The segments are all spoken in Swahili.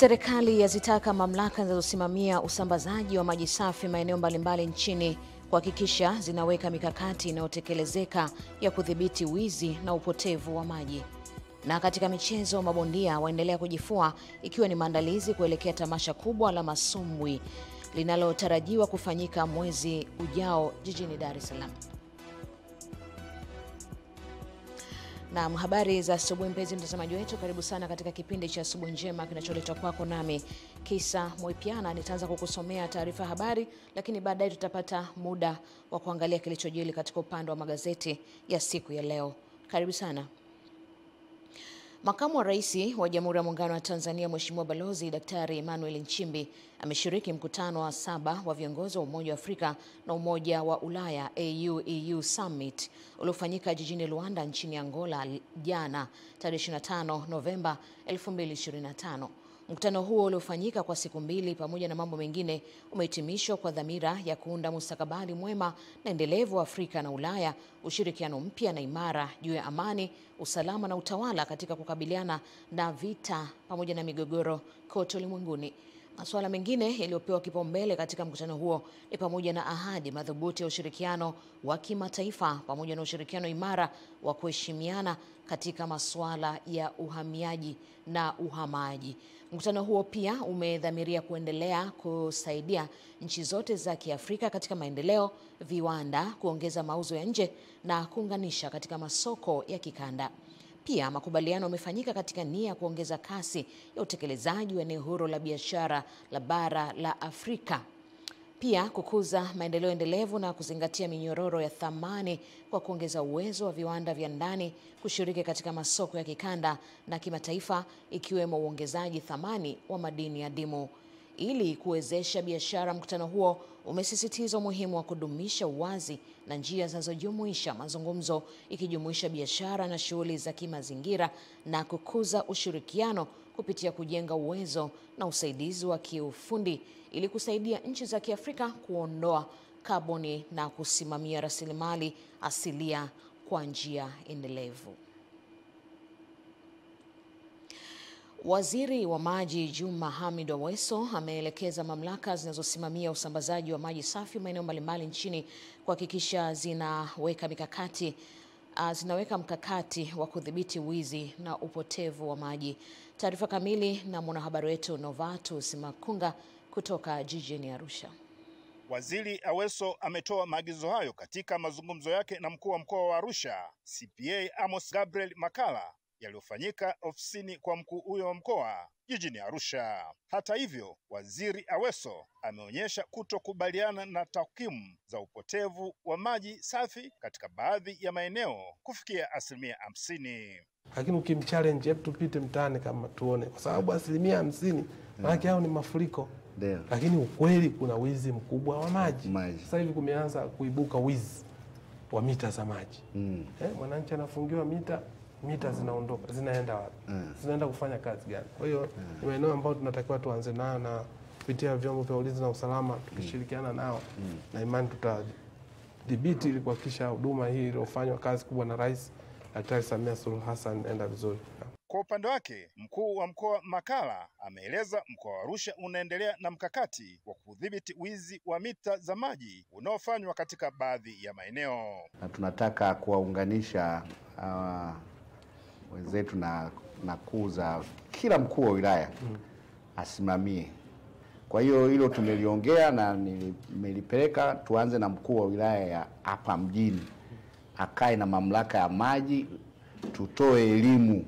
Serikali yazitaka mamlaka zinazosimamia usambazaji wa maji safi maeneo mbalimbali nchini kuhakikisha zinaweka mikakati inayotekelezeka ya kudhibiti wizi na upotevu wa maji. Na katika michezo, mabondia waendelea kujifua ikiwa ni maandalizi kuelekea tamasha kubwa la masumbwi linalotarajiwa kufanyika mwezi ujao jijini Dar es Salaam. Na habari za asubuhi mpenzi mtazamaji wetu, karibu sana katika kipindi cha Asubuhi Njema kinacholetwa kwako nami Kisa Moipiana. Nitaanza kukusomea taarifa habari, lakini baadaye tutapata muda wa kuangalia kilichojili katika upande wa magazeti ya siku ya leo. Karibu sana. Makamu wa Rais wa Jamhuri ya Muungano wa Tanzania Mheshimiwa Balozi Daktari Emmanuel Nchimbi ameshiriki mkutano wa 7 wa viongozi wa Umoja wa Afrika na Umoja wa Ulaya AU-EU Summit uliofanyika jijini Luanda nchini Angola jana tarehe 25 Novemba 2025. Mkutano huo uliofanyika kwa siku 2 pamoja na mambo mengine umehitimishwa kwa dhamira ya kuunda mustakabali mwema na endelevu wa Afrika na Ulaya, ushirikiano mpya na imara juu ya amani, usalama na utawala katika kukabiliana na vita pamoja na migogoro kote ulimwenguni. Masuala mengine yaliyopewa kipaumbele katika mkutano huo ni pamoja na ahadi madhubuti ya ushirikiano wa kimataifa pamoja na ushirikiano imara wa kuheshimiana katika masuala ya uhamiaji na uhamaji. Mkutano huo pia umedhamiria kuendelea kusaidia nchi zote za Kiafrika katika maendeleo, viwanda, kuongeza mauzo ya nje na kuunganisha katika masoko ya kikanda. Pia makubaliano yamefanyika katika nia ya kuongeza kasi ya utekelezaji wa eneo huru la biashara la bara la Afrika. Pia kukuza maendeleo endelevu na kuzingatia minyororo ya thamani kwa kuongeza uwezo wa viwanda vya ndani kushiriki katika masoko ya kikanda na kimataifa, ikiwemo uongezaji thamani wa madini adimu. Ili kuwezesha biashara, mkutano huo umesisitiza umuhimu wa kudumisha uwazi na njia zinazojumuisha mazungumzo, ikijumuisha biashara na shughuli za kimazingira, na kukuza ushirikiano kupitia kujenga uwezo na usaidizi wa kiufundi ili kusaidia nchi za Kiafrika kuondoa kaboni na kusimamia rasilimali asilia kwa njia endelevu. Waziri wa Maji Juma Hamid Aweso ameelekeza mamlaka zinazosimamia usambazaji wa maji safi maeneo mbalimbali nchini kuhakikisha zinaweka mkakati wa kudhibiti wizi na upotevu wa maji. Taarifa kamili na mwanahabari wetu Novatus Makunga kutoka jijini Arusha. Waziri Aweso ametoa maagizo hayo katika mazungumzo yake na mkuu wa mkoa wa Arusha CPA Amos Gabriel Makala yaliyofanyika ofisini kwa mkuu huyo wa mkoa jijini Arusha. Hata hivyo, Waziri Aweso ameonyesha kutokubaliana na takwimu za upotevu wa maji safi katika baadhi ya maeneo kufikia 50%. Lakini ukimchallenge hebu tupite mtaani kama tuone, kwa sababu 50% maana yao ni mafuriko. Lakini ukweli kuna wizi mkubwa wa maji. Sasa hivi kumeanza kuibuka wizi wa mita za maji. Mwananchi anafungiwa mita zinaondoka, zinaenda wapi? Zinaenda kufanya kazi gani? Kwa hiyo ni maeneo ambayo tunatakiwa tuanze nayo, na kupitia vyombo vya ulinzi na usalama tukishirikiana nao na imani tutadhibiti ili kuhakikisha huduma hii iliyofanywa kazi kubwa na Rais Daktari Samia Suluhu Hassan enda vizuri. Kwa upande wake, mkuu wa mkoa Makala ameeleza mkoa wa Arusha unaendelea na mkakati wa kudhibiti wizi wa mita za maji unaofanywa katika baadhi ya maeneo. Na tunataka kuwaunganisha wenzetu na kuza kila mkuu wa wilaya asimamie. Kwa hiyo hilo tumeliongea na nimelipeleka, tuanze na mkuu wa wilaya ya hapa mjini akae na mamlaka ya maji, tutoe elimu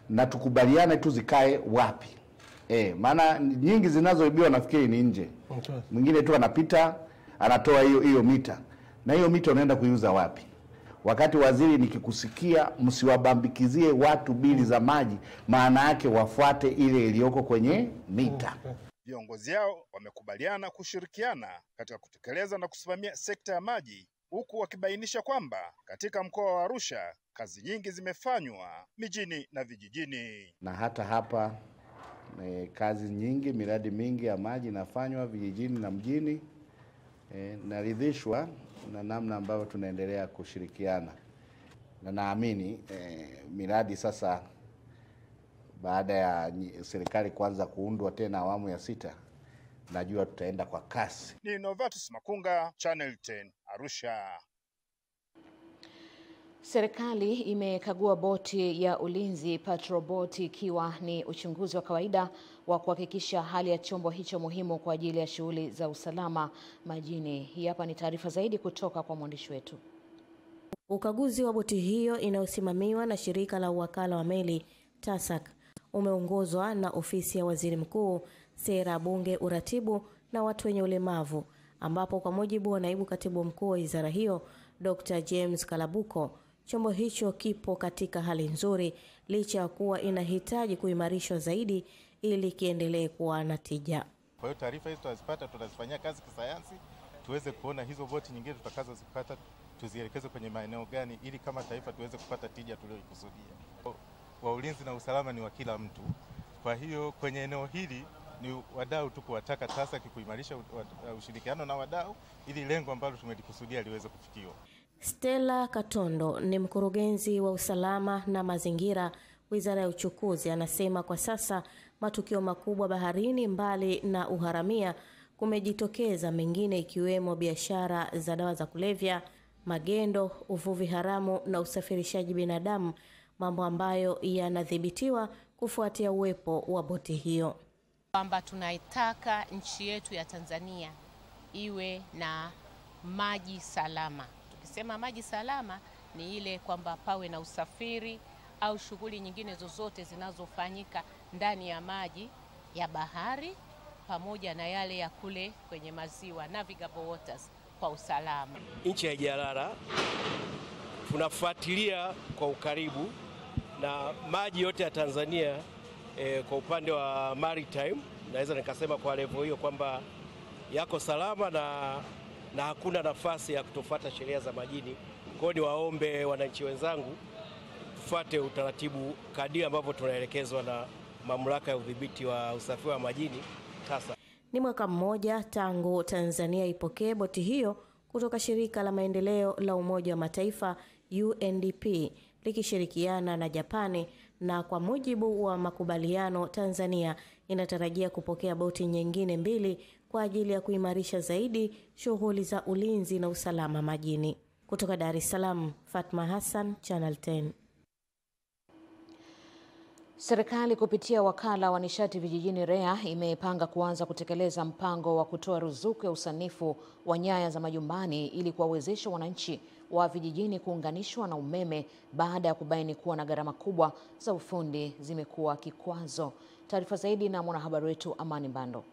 na tukubaliane tu zikae wapi. Maana nyingi zinazoibiwa nafikiri ni nje. Mwingine tu anapita anatoa hiyo mita, na hiyo mita unaenda kuiuza wapi? Wakati waziri, nikikusikia msiwabambikizie watu bili za maji, maana yake wafuate ile iliyoko kwenye mita. Viongozi hao wamekubaliana kushirikiana katika kutekeleza na kusimamia sekta ya maji, huku wakibainisha kwamba katika mkoa wa Arusha kazi nyingi zimefanywa mijini na vijijini. Na hata hapa kazi nyingi, miradi mingi ya maji inafanywa vijijini na mjini. Naridhishwa na namna ambavyo tunaendelea kushirikiana, na naamini miradi sasa baada ya serikali kuanza kuundwa tena awamu ya 6, najua tutaenda kwa kasi. Ni Novatus Makunga, Channel 10, Arusha. Serikali imekagua boti ya ulinzi patrol boat, ikiwa ni uchunguzi wa kawaida wa kuhakikisha hali ya chombo hicho muhimu kwa ajili ya shughuli za usalama majini. Hii hapa ni taarifa zaidi kutoka kwa mwandishi wetu. Ukaguzi wa boti hiyo inayosimamiwa na shirika la uwakala wa meli TASAC umeongozwa na ofisi ya Waziri Mkuu, Sera, Bunge, Uratibu na watu wenye ulemavu, ambapo kwa mujibu wa naibu katibu mkuu wa wizara hiyo Dr. James Kalabuko, chombo hicho kipo katika hali nzuri licha ya kuwa inahitaji kuimarishwa zaidi ili kiendelee kuwa na tija. Kwa hiyo taarifa hizo tutazifanyia kazi kisayansi, tuweze kuona hizo boti nyingine tutakazozipata tuzielekeze kwenye maeneo gani, ili kama taifa tuweze kupata tija tuliyoikusudia. Wa ulinzi na usalama ni wa kila mtu. Kwa hiyo kwenye eneo hili ni wadau tu kuwataka TASAC kuimarisha ushirikiano na wadau ili lengo ambalo tumelikusudia liweze kufikiwa. Stella Katondo ni mkurugenzi wa usalama na mazingira Wizara ya Uchukuzi, anasema kwa sasa matukio makubwa baharini mbali na uharamia kumejitokeza mengine ikiwemo biashara za dawa za kulevya, magendo, uvuvi haramu na usafirishaji binadamu, mambo ambayo yanadhibitiwa kufuatia uwepo wa boti hiyo. Kwamba tunaitaka nchi yetu ya Tanzania iwe na maji salama. Tukisema maji salama ni ile kwamba pawe na usafiri au shughuli nyingine zozote zinazofanyika ndani ya maji ya bahari pamoja na yale ya kule kwenye maziwa, navigable waters, kwa usalama. Nchi ya Jalala tunafuatilia kwa ukaribu na maji yote ya Tanzania kwa upande wa maritime, naweza nikasema kwa level hiyo kwamba yako salama na hakuna nafasi ya kutofuata sheria za majini. Kwa hiyo niwaombe wananchi wenzangu tufuate utaratibu kadiri ambavyo tunaelekezwa na Mamlaka ya Udhibiti wa Usafiri wa Majini TASAC. Ni mwaka mmoja tangu Tanzania ipokee boti hiyo kutoka shirika la maendeleo la Umoja wa Mataifa UNDP likishirikiana na Japani, na kwa mujibu wa makubaliano Tanzania inatarajia kupokea boti nyingine 2 kwa ajili ya kuimarisha zaidi shughuli za ulinzi na usalama majini. Kutoka Dar es Salaam, Fatma Hassan, Channel 10. Serikali kupitia wakala wa nishati vijijini REA imepanga kuanza kutekeleza mpango wa kutoa ruzuku ya usanifu wa nyaya za majumbani ili kuwawezesha wananchi wa vijijini kuunganishwa na umeme baada ya kubaini kuwa na gharama kubwa za ufundi zimekuwa kikwazo. Taarifa zaidi na mwanahabari wetu Amani Mbando.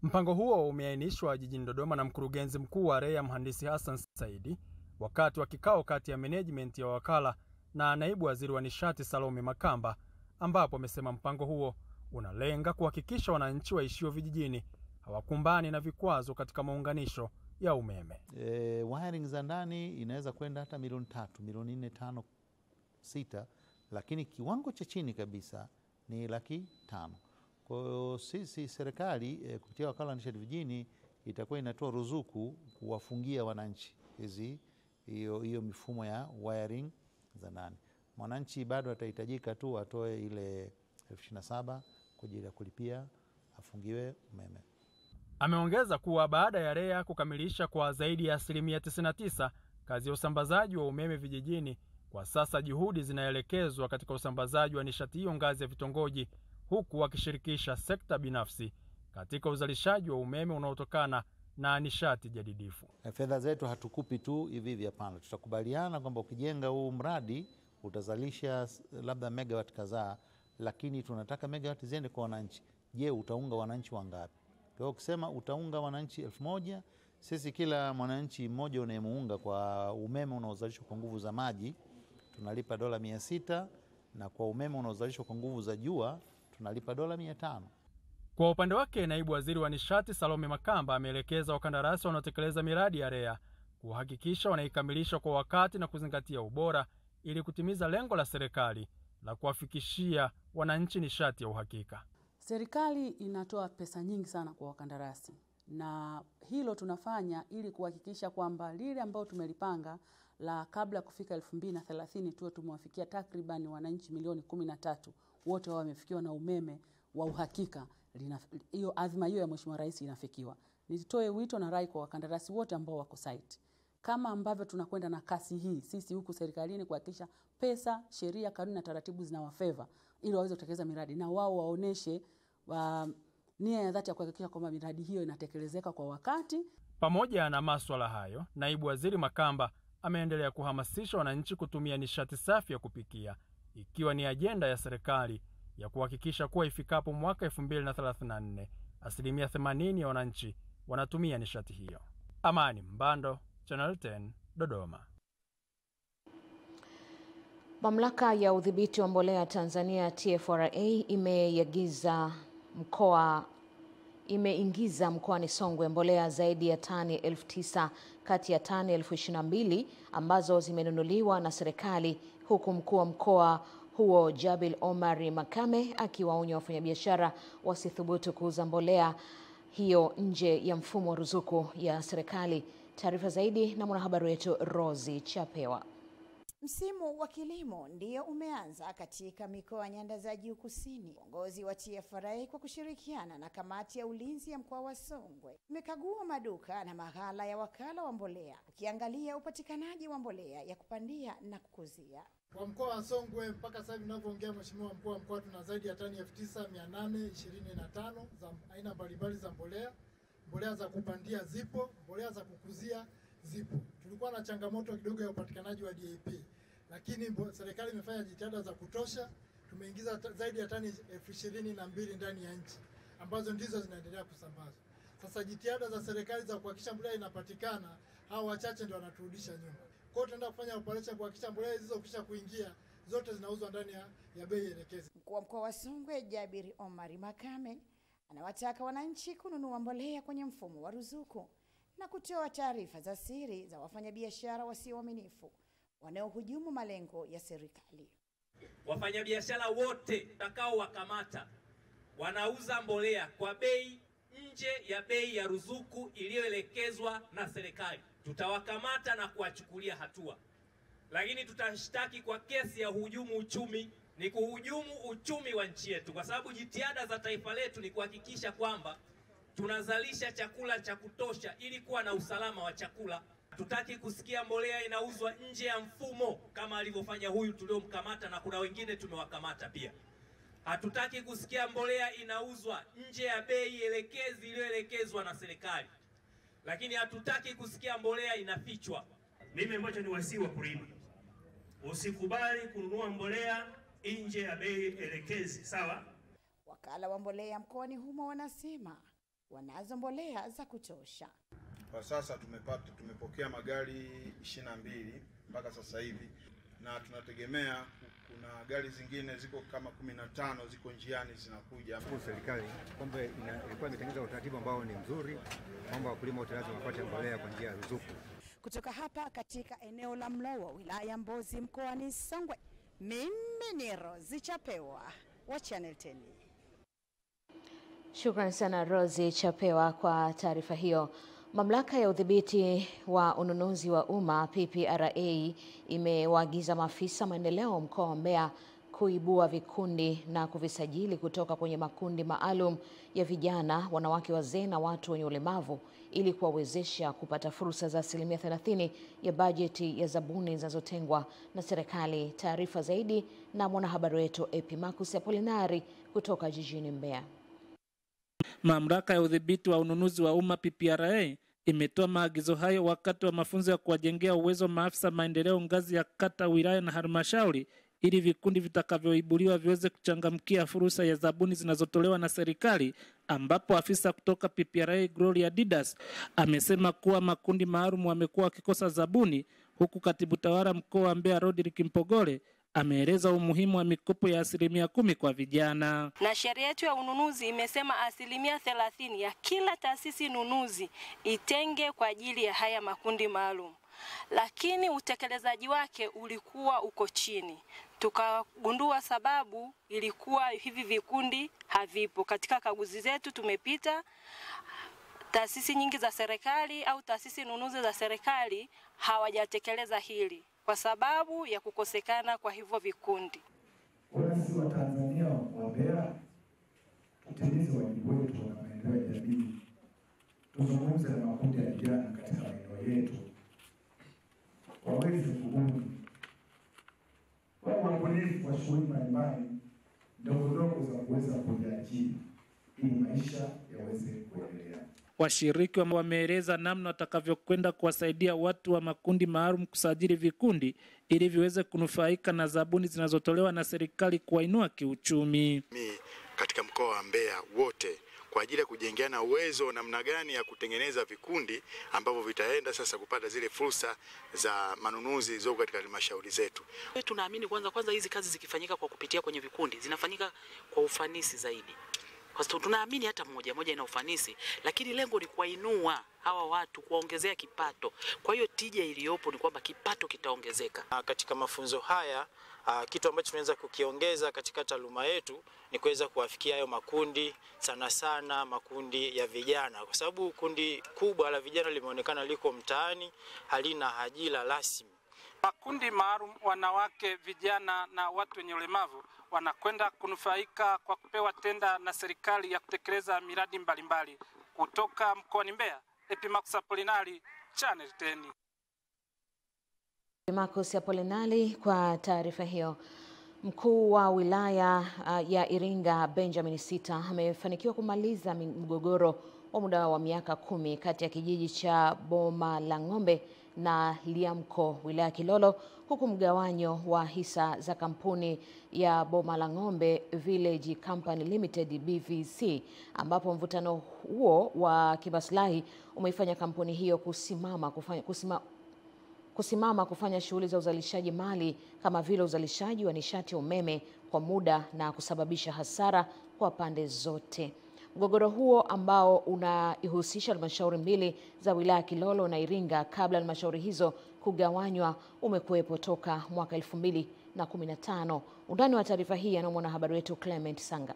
Mpango huo umeainishwa jijini Dodoma na mkurugenzi mkuu wa REA Mhandisi Hassan Saidi wakati wa kikao kati ya management ya wakala na naibu waziri wa nishati Salome Makamba, ambapo amesema mpango huo unalenga kuhakikisha wananchi waishio vijijini hawakumbani na vikwazo katika maunganisho ya umeme. Wiring za ndani inaweza kwenda hata milioni 3, milioni 4, 5, 6, lakini kiwango cha chini kabisa ni 500,000. Kwa hiyo sisi serikali kupitia wakala wa nishati vijijini itakuwa inatoa ruzuku kuwafungia wananchi hiyo mifumo ya wiring za ndani. Mwananchi bado atahitajika tu atoe ile 27,000 kwa ajili ya kulipia afungiwe umeme. Ameongeza kuwa baada ya REA kukamilisha kwa zaidi ya 99% kazi ya usambazaji wa umeme vijijini, kwa sasa juhudi zinaelekezwa katika usambazaji wa nishati hiyo ngazi ya vitongoji, huku wakishirikisha sekta binafsi katika uzalishaji wa umeme unaotokana na nishati jadidifu. Fedha zetu hatukupi tu hivi, hapana. Tutakubaliana kwamba ukijenga huu mradi utazalisha labda megawatt kadhaa, lakini tunataka megawatt ziende kwa wananchi. Je, utaunga wananchi wangapi? Kwa hiyo ukisema utaunga wananchi 1,000, sisi kila mwananchi mmoja unayemuunga kwa umeme unaozalishwa kwa nguvu za maji tunalipa $600, na kwa umeme unaozalishwa kwa nguvu za jua tunalipa $500. Kwa upande wake, naibu waziri wa nishati Salome Makamba ameelekeza wakandarasi wanaotekeleza miradi ya REA kuhakikisha wanaikamilisha kwa wakati na kuzingatia ubora ili kutimiza lengo la serikali la kuwafikishia wananchi nishati ya uhakika. Serikali inatoa pesa nyingi sana kwa wakandarasi, na hilo tunafanya ili kuhakikisha kwamba lile ambalo tumelipanga la kabla kufika 2030 tuwe tumewafikia takriban wananchi milioni 13 wote wao wamefikiwa na umeme wa uhakika. Hiyo azma hiyo ya Mheshimiwa Rais inafikiwa. Nitoe wito na rai kwa wakandarasi wote ambao wako site, kama ambavyo tunakwenda na kasi hii sisi huku serikalini kuhakikisha pesa, sheria, kanuni na taratibu zinawafeva ili waweze kutekeleza miradi, na wao waoneshe nia ya dhati ya kuhakikisha kwamba miradi hiyo inatekelezeka kwa wakati. Pamoja na masuala hayo, Naibu Waziri Makamba ameendelea kuhamasisha wananchi kutumia nishati safi ya kupikia, ikiwa ni ajenda ya serikali ya kuhakikisha kuwa ifikapo mwaka 2034 asilimia 80 ya wananchi wanatumia nishati hiyo. Amani Mbando, Channel 10, Dodoma. Mamlaka ya udhibiti wa mbolea Tanzania TFRA imeingiza mkoani Songwe mbolea zaidi ya tani 9,000 kati ya tani 22,000 ambazo zimenunuliwa na serikali, huku mkuu wa mkoa huo Jabil Omar Makame akiwaonya wafanyabiashara wasithubutu kuuza mbolea hiyo nje ya mfumo wa ruzuku ya serikali. Taarifa zaidi na mwanahabari wetu Rozi Chapewa. Msimu wa kilimo ndio umeanza katika mikoa ya Nyanda za Juu Kusini. Uongozi wa TFRA kwa kushirikiana na kamati ya ulinzi ya mkoa wa Songwe umekagua maduka na maghala ya wakala wa mbolea, ukiangalia upatikanaji wa mbolea ya kupandia na kukuzia. Kwa mkoa wa Songwe mpaka sasa hivi ninavyoongea, Mheshimiwa Mkuu wa Mkoa, tuna zaidi ya tani 9,825 za aina mbalimbali za mbolea. Mbolea za kupandia zipo, mbolea za kukuzia zipo. Tulikuwa na changamoto kidogo ya upatikanaji wa DAP, lakini serikali imefanya jitihada za kutosha. Tumeingiza zaidi ya tani 22,000 ndani ya nchi ambazo ndizo zinaendelea kusambazwa. Sasa jitihada za serikali za kuhakikisha mbolea inapatikana, hao wachache ndio wanaturudisha nyuma. Kwa hiyo tunaenda kufanya operation kuhakikisha mbolea hizo kisha kuingia zote zinauzwa ndani ya bei elekezi. Mkuu wa mkoa wa Songwe Jabir Omar Makame anawataka wananchi kununua mbolea kwenye mfumo wa ruzuku na kutoa taarifa za siri za wafanyabiashara wasioaminifu wanaohujumu malengo ya serikali. Wafanyabiashara wote takao wakamata wanauza mbolea kwa bei nje ya bei ya ruzuku iliyoelekezwa na serikali, tutawakamata na kuwachukulia hatua. Lakini tutashtaki kwa kesi ya hujumu uchumi. Ni kuhujumu uchumi wa nchi yetu, kwa sababu jitihada za taifa letu ni kuhakikisha kwamba tunazalisha chakula cha kutosha ili kuwa na usalama wa chakula. Hatutaki kusikia mbolea inauzwa nje ya mfumo kama alivyofanya huyu tuliomkamata, na kuna wengine tumewakamata pia. Hatutaki kusikia mbolea inauzwa nje ya bei elekezi iliyoelekezwa na serikali. Lakini hatutaki kusikia mbolea inafichwa. Mimi ambacho ni wasii wa kulima, usikubali kununua mbolea nje ya bei elekezi, sawa? Wakala wa mbolea mkoani humo wanasema wanazo mbolea za kutosha. Kwa sasa tumepokea magari 22 mpaka sasa hivi, na tunategemea kuna gari zingine ziko kama 15 ziko njiani zinakuja. Serikali kwamba ilikuwa imetengeneza utaratibu ambao ni mzuri, kwamba wakulima wote lazima wapate mbolea kwa njia ya ruzuku. Kutoka hapa katika eneo la Mlowo, wilaya Mbozi, mkoani Songwe, mimi ni Rozi Chapewa wa Channel 10. Shukrani sana Rozi Chapewa kwa taarifa hiyo. Mamlaka ya udhibiti wa ununuzi wa umma PPRA imewaagiza maafisa maendeleo mkoa wa Mbeya kuibua vikundi na kuvisajili kutoka kwenye makundi maalum ya vijana, wanawake, wazee na watu wenye ulemavu ili kuwawezesha kupata fursa za 30% ya bajeti ya zabuni zinazotengwa na serikali. Taarifa zaidi na mwanahabari wetu Epimakus Apolinari kutoka jijini Mbeya. Mamlaka ya udhibiti wa ununuzi wa umma PPRA imetoa maagizo hayo wakati wa mafunzo ya kuwajengea uwezo maafisa maendeleo ngazi ya kata, wilaya na halmashauri ili vikundi vitakavyoibuliwa viweze kuchangamkia fursa ya zabuni zinazotolewa na serikali, ambapo afisa kutoka PPRA Gloria Didas amesema kuwa makundi maalum wamekuwa wakikosa zabuni, huku katibu tawala mkoa wa Mbeya Rodrick Mpogole ameeleza umuhimu wa mikopo ya 10% kwa vijana. Na sheria yetu ya ununuzi imesema 30% ya kila taasisi nunuzi itenge kwa ajili ya haya makundi maalum. Lakini utekelezaji wake ulikuwa uko chini. Tukagundua sababu ilikuwa hivi vikundi havipo. Katika kaguzi zetu tumepita taasisi nyingi za serikali au taasisi nunuzi za serikali hawajatekeleza hili kwa sababu ya kukosekana kwa hivyo vikundi. Sisi wa Tanzania tuzungumze na makundi ya vijana katika maeneo yetu waweze kubuni wabunifu wa shughuli mbalimbali ndogo ndogo za kuweza kujiajiri ili maisha yaweze kuendelea. Washiriki wameeleza namna watakavyokwenda kuwasaidia watu wa makundi maalum kusajili vikundi ili viweze kunufaika na zabuni zinazotolewa na serikali kuwainua kiuchumi. Katika mkoa wa Mbeya wote kwa ajili ya kujengeana uwezo namna gani ya kutengeneza vikundi ambavyo vitaenda sasa kupata zile fursa za manunuzi zilizo katika halmashauri zetu. Tunaamini kwanza hizi kazi zikifanyika kwa kupitia kwenye vikundi zinafanyika kwa ufanisi zaidi. Kwa sababu tunaamini hata moja ina ufanisi, lakini lengo ni kuwainua hawa watu, kuwaongezea kipato. Kwa hiyo tija iliyopo ni kwamba kipato kitaongezeka. Katika mafunzo haya kitu ambacho tunaweza kukiongeza katika taaluma yetu ni kuweza kuwafikia hayo makundi, sana makundi ya vijana, kwa sababu kundi kubwa la vijana limeonekana liko mtaani, halina ajira rasmi. Makundi maalum, wanawake, vijana na watu wenye ulemavu wanakwenda kunufaika kwa kupewa tenda na serikali ya kutekeleza miradi mbalimbali. Kutoka mkoani Mbeya, Epimax Apolinari, Channel 10. Epimax Apolinari kwa taarifa hiyo. Mkuu wa wilaya ya Iringa Benjamin Sita amefanikiwa kumaliza mgogoro wa muda wa miaka 10 kati ya kijiji cha Boma la Ng'ombe na Liamko wilaya Kilolo, huku mgawanyo wa hisa za kampuni ya Boma la Ng'ombe Village Company Limited BVC, ambapo mvutano huo wa kimaslahi umeifanya kampuni hiyo kusimama kufanya shughuli za uzalishaji mali kama vile uzalishaji wa nishati ya umeme kwa muda na kusababisha hasara kwa pande zote. Mgogoro huo ambao unaihusisha halmashauri mbili za wilaya Kilolo na Iringa kabla halmashauri hizo kugawanywa umekuwepo toka mwaka 2015. Undani wa taarifa hii anaomwa na habari wetu Clement Sanga.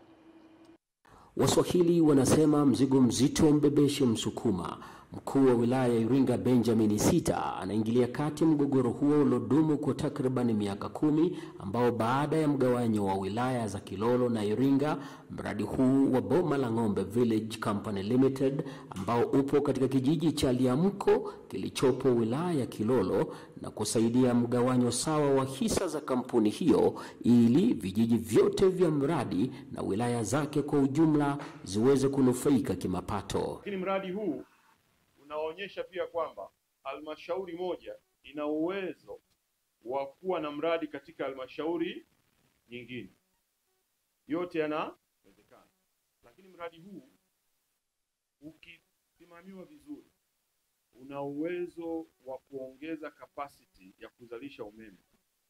Waswahili wanasema mzigo mzito mbebeshe msukuma. Mkuu wa wilaya ya Iringa Benjamin Sita anaingilia kati mgogoro huo uliodumu kwa takriban miaka 10, ambao baada ya mgawanyo wa wilaya za Kilolo na Iringa, mradi huu wa Boma la Ng'ombe Village Company Limited ambao upo katika kijiji cha Liamko kilichopo wilaya ya Kilolo na kusaidia mgawanyo sawa wa hisa za kampuni hiyo ili vijiji vyote vya mradi na wilaya zake kwa ujumla ziweze kunufaika kimapato. Lakini mradi huu unaonyesha pia kwamba halmashauri moja ina uwezo wa kuwa na mradi katika halmashauri nyingine. Yote yanawezekana. Lakini mradi huu ukisimamiwa vizuri una uwezo wa kuongeza capacity ya kuzalisha umeme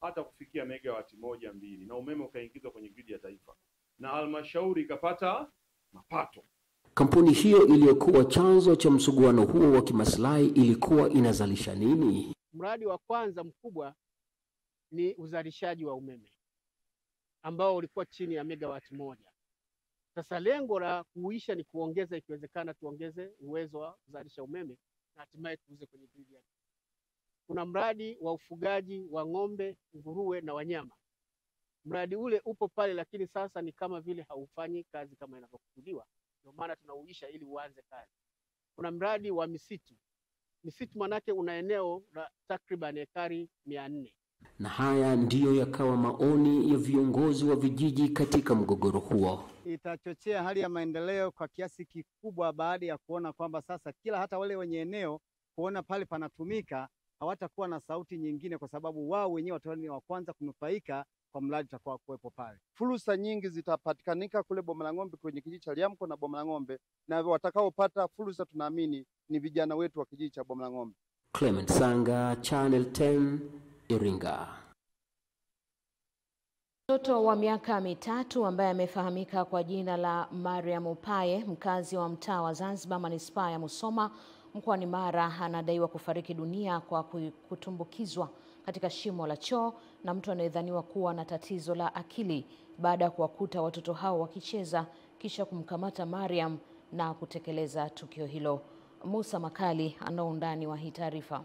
hata kufikia megawati 1-2, na umeme ukaingizwa kwenye gridi ya taifa na halmashauri ikapata mapato. Kampuni hiyo iliyokuwa chanzo cha msuguano huo wa kimaslahi ilikuwa inazalisha nini? Mradi wa kwanza mkubwa ni uzalishaji wa umeme ambao ulikuwa chini ya megawati 1. Sasa lengo la kuisha ni kuongeza, ikiwezekana tuongeze uwezo wa kuzalisha umeme na hatimaye tuuze kwenye gridi. Kuna mradi wa ufugaji wa ng'ombe, nguruwe na wanyama. Mradi ule upo pale, lakini sasa ni kama vile haufanyi kazi kama inavyokusudiwa. Ndio maana tunauisha ili uanze kazi. Kuna mradi wa misitu. Misitu manake una eneo la takriban ekari 400. Na haya ndiyo yakawa maoni ya viongozi wa vijiji katika mgogoro huo. Itachochea hali ya maendeleo kwa kiasi kikubwa baada ya kuona kwamba sasa hata wale wenye eneo kuona pale panatumika hawatakuwa na sauti nyingine, kwa sababu wao wenyewe watakuwa ni wa kwanza kunufaika kwa mradi utakuwa kuwepo pale. Fursa nyingi zitapatikanika kule Boma la Ng'ombe kwenye kijiji cha Liamko na Boma la Ng'ombe, na watakaopata fursa tunaamini ni vijana wetu wa kijiji cha Boma la Ng'ombe. Clement Sanga, Channel 10, Iringa. Mtoto wa miaka 3 ambaye amefahamika kwa jina la Mariam Upaye, mkazi wa mtaa wa Zanzibar manispaa ya Musoma mkoani Mara, anadaiwa kufariki dunia kwa kutumbukizwa katika shimo la choo na mtu anayedhaniwa kuwa na tatizo la akili baada ya kuwakuta watoto hao wakicheza kisha kumkamata Mariam na kutekeleza tukio hilo. Musa Makali ana undani wa hii taarifa.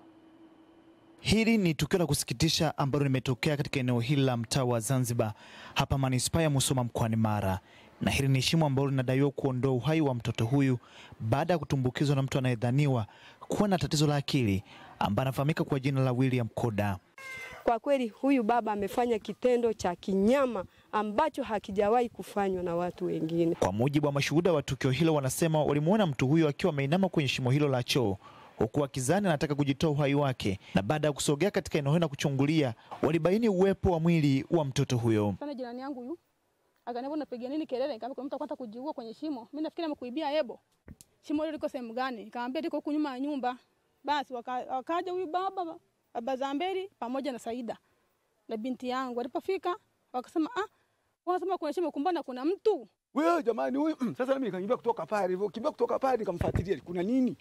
Hili ni tukio la kusikitisha ambalo limetokea katika eneo hili la mtaa wa Zanzibar hapa manispaa ya Musoma mkoani Mara. na hili ni shimo ambalo linadaiwa kuondoa uhai wa mtoto huyu baada ya kutumbukizwa na mtu anayedhaniwa kuwa na tatizo la akili ambaye anafahamika kwa jina la William Koda. Kwa kweli huyu baba amefanya kitendo cha kinyama ambacho hakijawahi kufanywa na watu wengine. Kwa mujibu wa mashuhuda wa tukio hilo, wanasema walimuona mtu huyo akiwa ameinama kwenye shimo hilo la choo huku akizani anataka kujitoa uhai wake, na baada ya kusogea katika eneo hilo na kuchungulia walibaini uwepo wa mwili wa mtoto huyo. Sana jirani yangu huyu akaniambia unapiga nini kelele, nikamwambia mtu anataka kujiua kwenye shimo. Mimi nafikiri amekuibia ebo. Shimo hilo liko sehemu gani? Nikamwambia liko huko nyuma ya nyumba. Basi wakaja huyu baba Zamberi pamoja na Saida na binti yangu. Walipofika wakasema wanasema kuna shimo, kumbana kuna mtu. Wewe jamani huyu sasa mimi nikakimbia kutoka pale hivyo, kimbia kutoka pale nikamfuatilia kuna nini?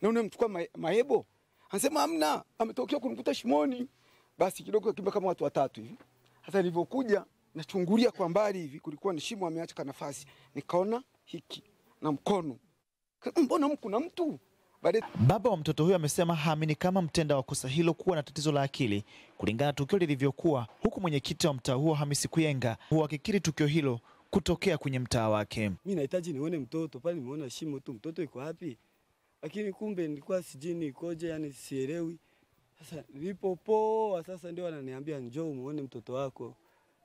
Na unamchukua maebo. Anasema hamna, ametokea kunikuta shimoni. Basi kidogo kimbia kama watu watatu hivi. Sasa nilivyokuja nachungulia kwa mbali hivi, kulikuwa ni shimo ameacha nafasi. Nikaona hiki na mkono. Mbona kuna mtu? Baba wa mtoto huyo amesema haamini kama mtenda wa kosa hilo kuwa na tatizo la akili kulingana na tukio lilivyokuwa, huku mwenyekiti wa mtaa huo Hamisi Kuyenga huhakikiri tukio hilo kutokea kwenye mtaa wake. Mimi nahitaji nione mtoto pale, nimeona shimo tu, mtoto yuko wapi? Lakini kumbe nilikuwa sijini ikoje, yani sielewi. Sasa nilipopoa sasa ndio wananiambia njoo muone mtoto wako.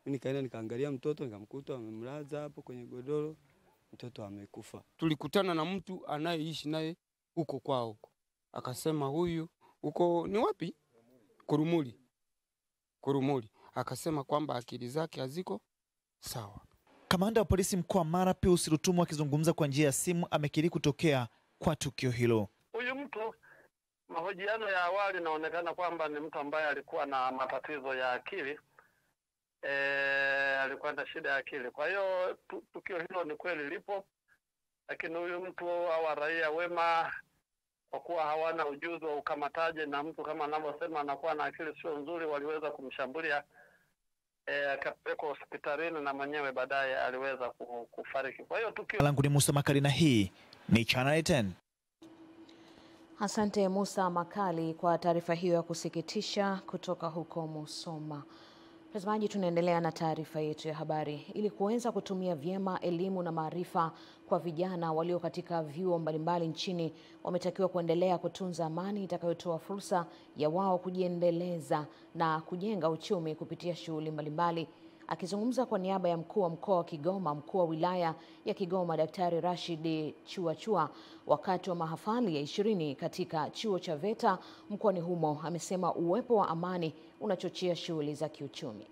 Mimi nikaenda nikaangalia mtoto, nikamkuta amemlaza hapo kwenye godoro, mtoto amekufa. Tulikutana na mtu anayeishi naye huko kwao huko. Akasema huyu huko ni wapi? Kurumuli. Akasema kwamba akili zake haziko sawa. Kamanda wa polisi mkoa wa Mara Pius Rutumu akizungumza kwa njia ya simu amekiri kutokea kwa tukio hilo. Huyu mtu mahojiano ya awali inaonekana kwamba ni mtu ambaye alikuwa na matatizo ya akili. Alikuwa na shida ya akili. Kwa hiyo tukio hilo ni kweli lipo. Lakini huyu mtu au raia wema kwa kuwa hawana ujuzi wa ukamataji na mtu kama anavyosema anakuwa na akili sio nzuri, waliweza kumshambulia akapelekwa hospitalini na mwenyewe baadaye aliweza kufariki. Kwa hiyo tukio langu ni Musa Makali na hii ni Channel 10. Asante Musa Makali kwa taarifa hiyo ya kusikitisha kutoka huko Musoma. Mtazamaji, tunaendelea na taarifa yetu ya habari. Ili kuweza kutumia vyema elimu na maarifa kwa vijana walio katika vyuo mbalimbali nchini, wametakiwa kuendelea kutunza amani itakayotoa fursa ya wao kujiendeleza na kujenga uchumi kupitia shughuli mbalimbali. Akizungumza kwa niaba ya mkuu wa mkoa wa Kigoma, mkuu wa wilaya ya Kigoma Daktari Rashid Chuachua wakati wa mahafali ya 20 katika chuo cha VETA mkoani humo, amesema uwepo wa amani unachochea shughuli za kiuchumi.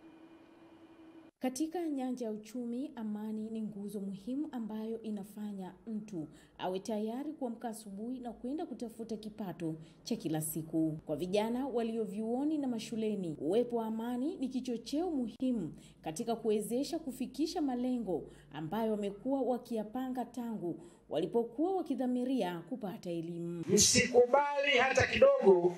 Katika nyanja ya uchumi, amani ni nguzo muhimu ambayo inafanya mtu awe tayari kuamka asubuhi na kwenda kutafuta kipato cha kila siku. Kwa vijana walio vyuoni na mashuleni, uwepo wa amani ni kichocheo muhimu katika kuwezesha kufikisha malengo ambayo wamekuwa wakiyapanga tangu walipokuwa wakidhamiria kupata elimu. Msikubali hata kidogo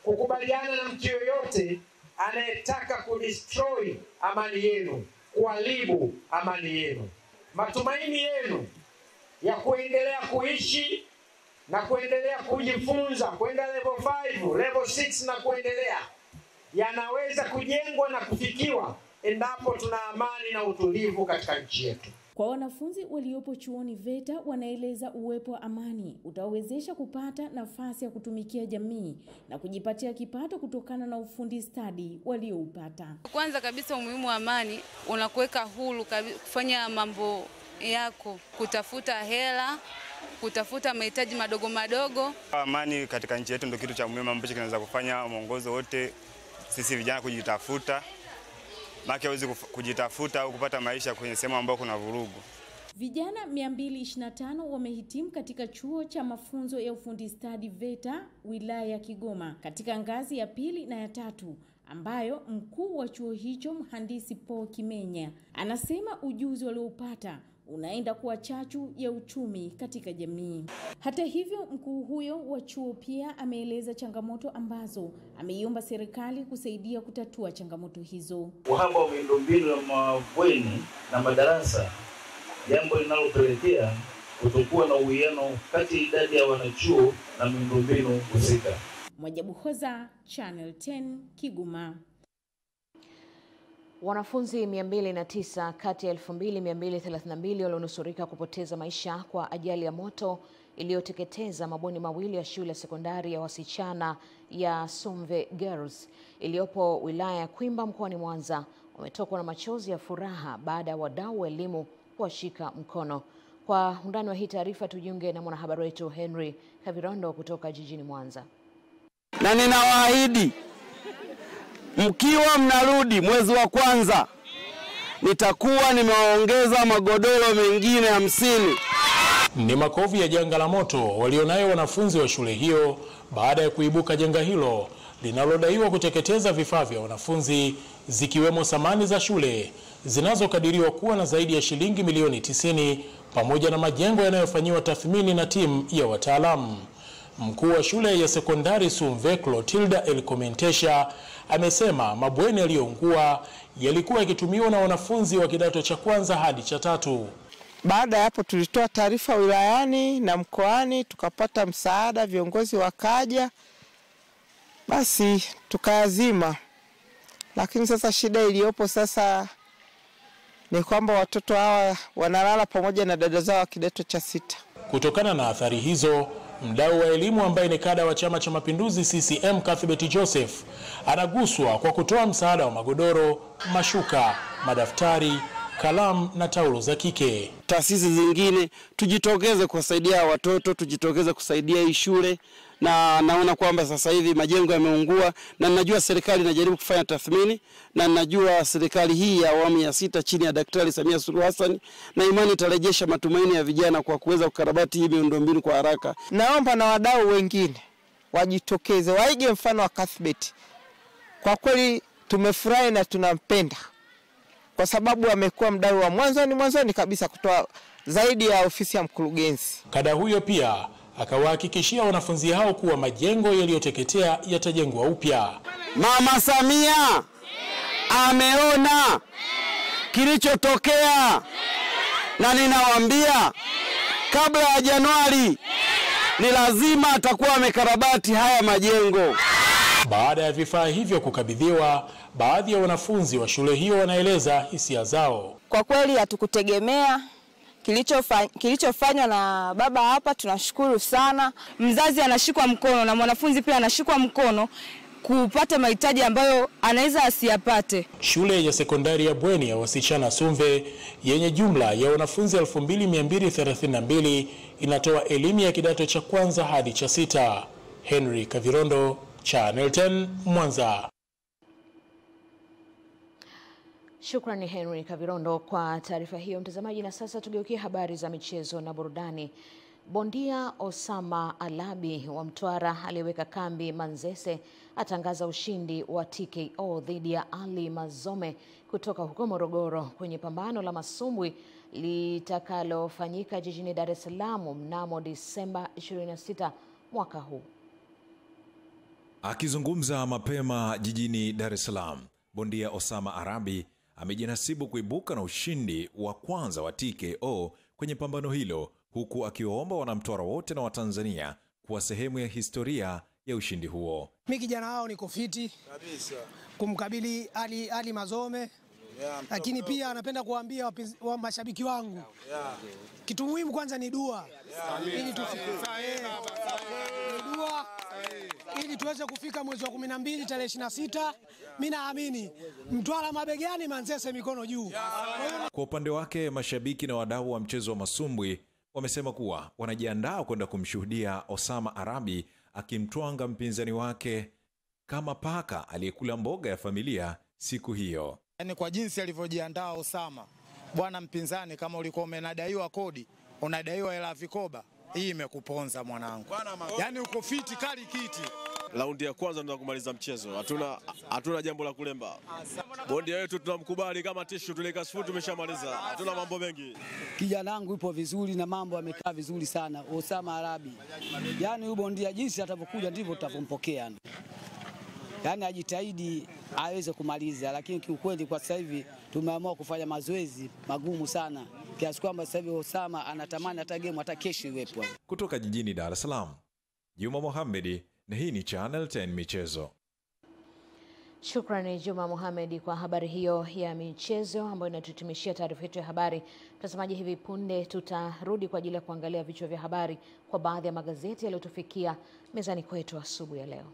kukubaliana na mtu yoyote anayetaka kudestroy amani yenu, kuharibu amani yenu. Matumaini yenu ya kuendelea kuishi na kuendelea kujifunza kwenda level 5, level 6 na kuendelea yanaweza kujengwa na kufikiwa endapo tuna amani na utulivu katika nchi yetu. Kwa wanafunzi waliopo chuoni VETA, wanaeleza uwepo wa amani utawezesha kupata nafasi ya kutumikia jamii na kujipatia kipato kutokana na ufundi stadi walioupata. Kwanza kabisa umuhimu wa amani unakuweka huru kufanya mambo yako, kutafuta hela, kutafuta mahitaji madogo madogo. Amani katika nchi yetu ndio kitu cha muhimu ambacho kinaweza kufanya mwongozo wote sisi vijana kujitafuta. Maki hawezi kujitafuta au kupata maisha kwenye sehemu ambayo kuna vurugu. Vijana 225 wamehitimu katika chuo cha mafunzo ya ufundi stadi VETA wilaya ya Kigoma katika ngazi ya 2 na ya 3, ambayo mkuu wa chuo hicho mhandisi Paul Kimenya anasema ujuzi walioupata unaenda kuwa chachu ya uchumi katika jamii. Hata hivyo, mkuu huyo wa chuo pia ameeleza changamoto ambazo ameiomba serikali kusaidia kutatua changamoto hizo. Uhaba wa miundombinu ya mabweni na madarasa, jambo linalopelekea kutokuwa na uwiano kati ya idadi ya wanachuo na miundombinu husika. Mwajabu Hoza, Channel 10, Kigoma. Wanafunzi 209 kati ya 2232 walionusurika kupoteza maisha kwa ajali ya moto iliyoteketeza mabweni mawili ya shule ya sekondari ya wasichana ya Sumve Girls iliyopo wilaya ya Kwimba mkoani Mwanza wametokwa na machozi ya furaha baada ya wadau wa elimu kuwashika mkono. Kwa undani wa hii taarifa tujiunge na mwanahabari wetu Henry Kavirondo kutoka jijini Mwanza. Na ninawaahidi mkiwa mnarudi mwezi wa kwanza nitakuwa nimewaongeza magodoro mengine 50. Ni makovu ya janga la moto walionayo wanafunzi wa shule hiyo baada ya kuibuka janga hilo linalodaiwa kuteketeza vifaa vya wanafunzi zikiwemo samani za shule zinazokadiriwa kuwa na zaidi ya shilingi milioni 90 pamoja na majengo yanayofanyiwa tathmini na timu ya wataalamu. Mkuu wa shule ya sekondari Sumve Clotilda Elkomentesha amesema mabweni yaliyoungua yalikuwa yakitumiwa na wanafunzi wa kidato cha kwanza hadi cha 3. Baada ya hapo tulitoa taarifa wilayani na mkoani, tukapata msaada, viongozi wakaja, basi tukayazima. Lakini sasa shida iliyopo sasa ni kwamba watoto hawa wanalala pamoja na dada zao kidato cha 6. Kutokana na athari hizo, mdau wa elimu ambaye ni kada wa Chama cha Mapinduzi CCM Cuthbert Joseph anaguswa kwa kutoa msaada wa magodoro, mashuka, madaftari, kalamu na taulo za kike. Taasisi zingine tujitokeze kusaidia watoto, tujitokeze kusaidia hii shule, na naona kwamba sasa hivi majengo yameungua, na ninajua serikali inajaribu kufanya tathmini, na ninajua serikali hii ya awamu ya 6 chini ya Daktari Samia Suluhu Hassan na imani itarejesha matumaini ya vijana kwa kuweza kukarabati hii miundombinu kwa haraka. Naomba na wadau wengine wajitokeze, waige mfano wa Cuthbert. Kwa kweli tumefurahi na tunampenda kwa sababu amekuwa mdau wa mwanzoni kabisa kutoa zaidi ya ofisi ya mkurugenzi. Kada huyo pia akawahakikishia wanafunzi hao kuwa majengo yaliyoteketea yatajengwa upya. Mama Samia ameona kilichotokea, na ninawaambia kabla ya Januari ni lazima atakuwa amekarabati haya majengo. Baada ya vifaa hivyo kukabidhiwa, baadhi ya wanafunzi wa shule hiyo wanaeleza hisia zao. Kwa kweli hatukutegemea kilichofanywa na baba hapa, tunashukuru sana. Mzazi anashikwa mkono na mwanafunzi pia anashikwa mkono kupata mahitaji ambayo anaweza asiyapate. Shule ya sekondari ya bweni ya wasichana Sumve yenye jumla ya wanafunzi 2232 inatoa elimu ya kidato cha kwanza hadi cha 6. Henry Kavirondo, Channel 10, Mwanza. Shukrani Henry Kavirondo kwa taarifa hiyo mtazamaji, na sasa tugeukie habari za michezo na burudani. Bondia Osama Alabi wa Mtwara aliyeweka kambi Manzese atangaza ushindi wa TKO dhidi ya Ali Mazome kutoka huko Morogoro kwenye pambano la masumbwi litakalofanyika jijini Dar es Salaam mnamo Disemba 26 mwaka huu. Akizungumza mapema jijini Dar es Salaam, bondia Osama Alabi amejinasibu kuibuka na ushindi wa kwanza wa TKO kwenye pambano hilo, huku akiwaomba wanamtwara wote na Watanzania kuwa sehemu ya historia ya ushindi huo. Mimi kijana wao niko fiti kabisa kumkabili Ali Mazome, lakini pia anapenda kuambia wa mashabiki wangu kitu muhimu kwanza ni dua, ili tufike dua ili tuweze kufika mwezi wa 12 tarehe 26. Mimi naamini Mtwara mabegani, Manzese mikono juu. Kwa upande wake, mashabiki na wadau wa mchezo wa masumbwi wamesema kuwa wanajiandaa kwenda kumshuhudia Osama Alabi akimtwanga mpinzani wake kama paka aliyekula mboga ya familia siku hiyo. Yaani kwa jinsi alivyojiandaa Osama, bwana mpinzani, kama ulikuwa umenadaiwa kodi, unadaiwa hela vikoba, hii imekuponza mwanangu. Yaani uko fiti kali kiti. Raundi ya kwanza ndio kumaliza mchezo. Hatuna jambo la kulemba. Bondia wetu tunamkubali kama tishu, tulikashifu, tumeshamaliza. Hatuna mambo mengi. Kijana wangu yupo vizuri na mambo yamekaa vizuri sana, Osama Alabi. Yaani huyo bondia jinsi atakapokuja ndivyo tutavompokea. Yaani ajitahidi aweze kumaliza, lakini kiukweli kwa sasa hivi tumeamua kufanya mazoezi magumu sana kiasi kwamba sasa hivi Osama anatamani hata game hata kesho iwepo. Kutoka jijini Dar es Salaam, Juma Mohamed, na hii ni Channel 10 Michezo. Shukrani Juma Mohamed kwa habari hiyo ya michezo ambayo inatuhitimishia taarifa yetu ya habari. Mtazamaji, hivi punde tutarudi kwa ajili ya kuangalia vichwa vya habari kwa baadhi ya magazeti yaliyotufikia mezani kwetu asubuhi ya leo.